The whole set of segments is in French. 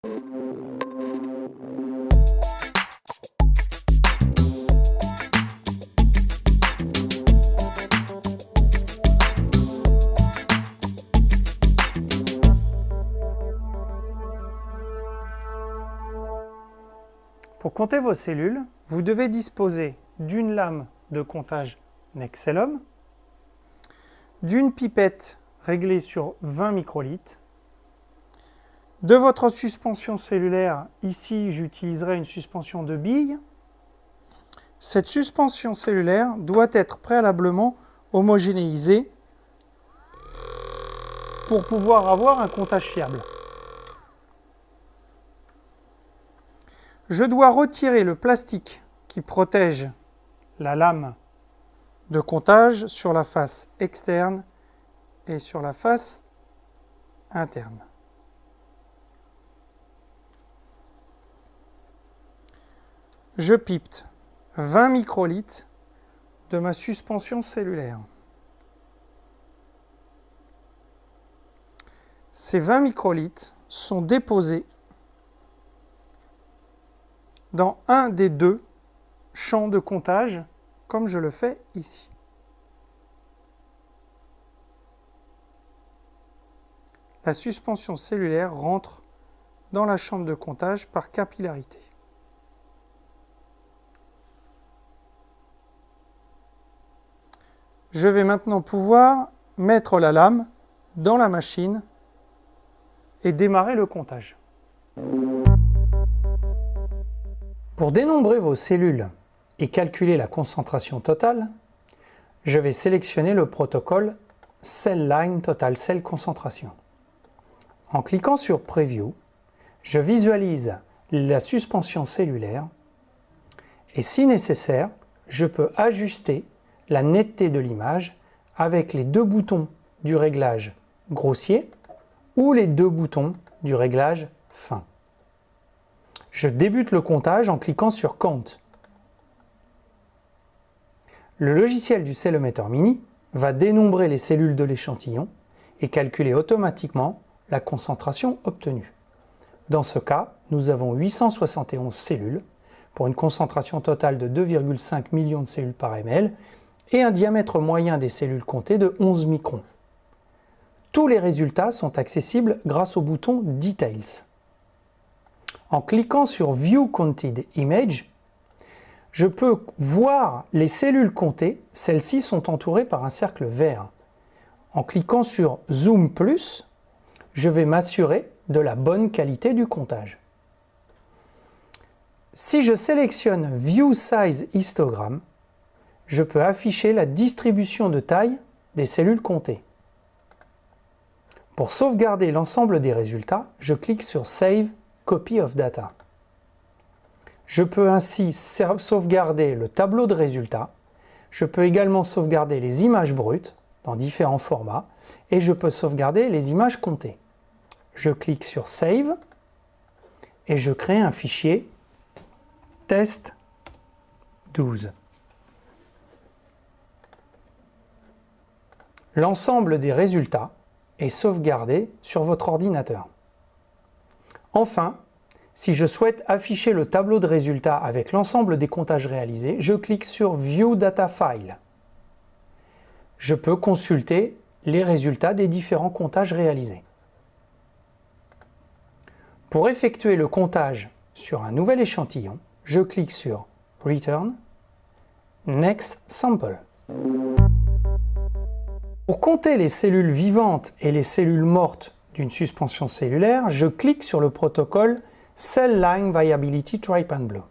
Pour compter vos cellules, vous devez disposer d'une lame de comptage Nexcelom, d'une pipette réglée sur 20 microlitres, de votre suspension cellulaire. Ici, j'utiliserai une suspension de billes. Cette suspension cellulaire doit être préalablement homogénéisée pour pouvoir avoir un comptage fiable. Je dois retirer le plastique qui protège la lame de comptage sur la face externe et sur la face interne. Je pipette 20 microlitres de ma suspension cellulaire. Ces 20 microlitres sont déposés dans un des deux champs de comptage, comme je le fais ici. La suspension cellulaire rentre dans la chambre de comptage par capillarité. Je vais maintenant pouvoir mettre la lame dans la machine et démarrer le comptage. Pour dénombrer vos cellules et calculer la concentration totale, je vais sélectionner le protocole Cell Line Total Cell Concentration. En cliquant sur Preview, je visualise la suspension cellulaire et si nécessaire, je peux ajuster la netteté de l'image avec les deux boutons du réglage grossier ou les deux boutons du réglage fin. Je débute le comptage en cliquant sur Count. Le logiciel du Cellometer Mini va dénombrer les cellules de l'échantillon et calculer automatiquement la concentration obtenue. Dans ce cas, nous avons 871 cellules pour une concentration totale de 2,5 millions de cellules par ml et un diamètre moyen des cellules comptées de 11 microns. Tous les résultats sont accessibles grâce au bouton Details. En cliquant sur View Counted Image, je peux voir les cellules comptées, celles-ci sont entourées par un cercle vert. En cliquant sur Zoom Plus, je vais m'assurer de la bonne qualité du comptage. Si je sélectionne View Size Histogram, je peux afficher la distribution de taille des cellules comptées. Pour sauvegarder l'ensemble des résultats, je clique sur Save Copy of Data. Je peux ainsi sauvegarder le tableau de résultats. Je peux également sauvegarder les images brutes dans différents formats et je peux sauvegarder les images comptées. Je clique sur Save et je crée un fichier test 12. L'ensemble des résultats est sauvegardé sur votre ordinateur. Enfin, si je souhaite afficher le tableau de résultats avec l'ensemble des comptages réalisés, je clique sur View Data File. Je peux consulter les résultats des différents comptages réalisés. Pour effectuer le comptage sur un nouvel échantillon, je clique sur Return, Next Sample. Pour compter les cellules vivantes et les cellules mortes d'une suspension cellulaire, je clique sur le protocole Cell Line Viability Tripe and Blue.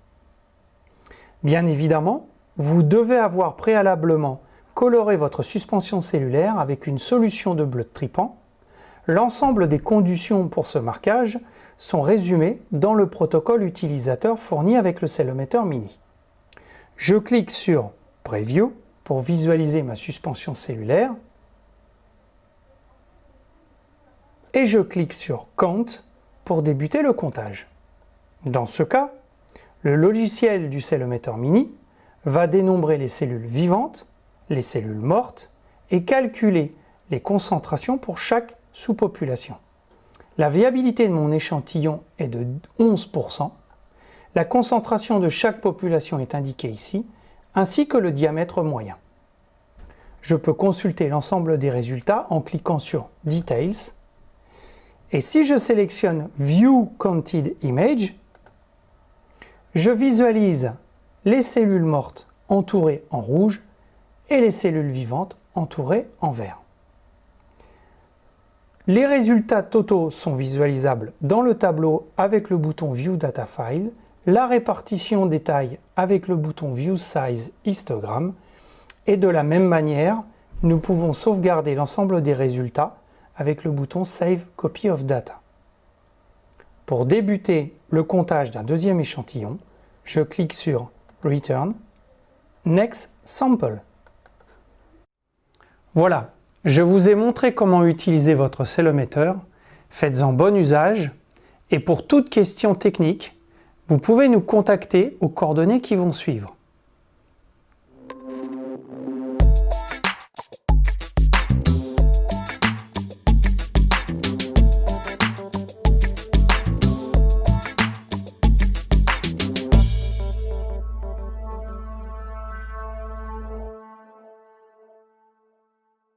Bien évidemment, vous devez avoir préalablement coloré votre suspension cellulaire avec une solution de bleu tripant. L'ensemble des conditions pour ce marquage sont résumées dans le protocole utilisateur fourni avec le Cellometer Mini. Je clique sur Preview pour visualiser ma suspension cellulaire et je clique sur Count pour débuter le comptage. Dans ce cas, le logiciel du Cellometer Mini va dénombrer les cellules vivantes, les cellules mortes et calculer les concentrations pour chaque sous-population. La viabilité de mon échantillon est de 11%. La concentration de chaque population est indiquée ici, ainsi que le diamètre moyen. Je peux consulter l'ensemble des résultats en cliquant sur Details. Et si je sélectionne View Counted Image, je visualise les cellules mortes entourées en rouge et les cellules vivantes entourées en vert. Les résultats totaux sont visualisables dans le tableau avec le bouton View Data File, la répartition des tailles avec le bouton View Size Histogram, et de la même manière, nous pouvons sauvegarder l'ensemble des résultats avec le bouton Save Copy of Data. Pour débuter le comptage d'un deuxième échantillon, je clique sur Return, Next Sample. Voilà, je vous ai montré comment utiliser votre célométeur. Faites-en bon usage et pour toute question technique, vous pouvez nous contacter aux coordonnées qui vont suivre.